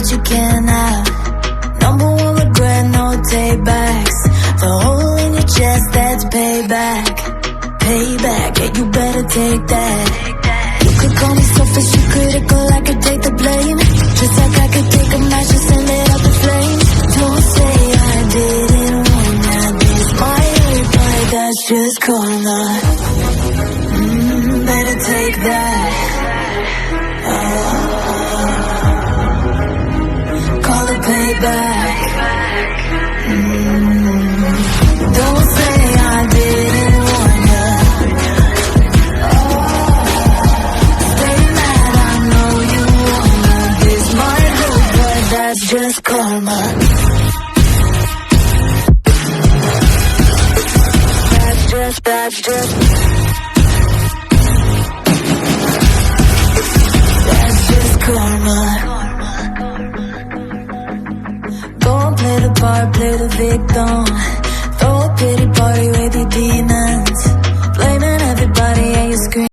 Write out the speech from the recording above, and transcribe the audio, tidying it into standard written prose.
that you can't have. Number one regret, no takebacks. The hole in your chest, that's payback. Payback, yeah, you better take that. You could call me selfish, you critical, I could take the blame. Just like I could take a match and send it up in flames. Don't say I didn't want that. This might hurt, but that's just karma. Better take that. Call it payback. Don't say I didn't want ya. Stay mad, I know you wanna. This might hurt, but that's just karma. That's just karma. Go and play the part, play the victim.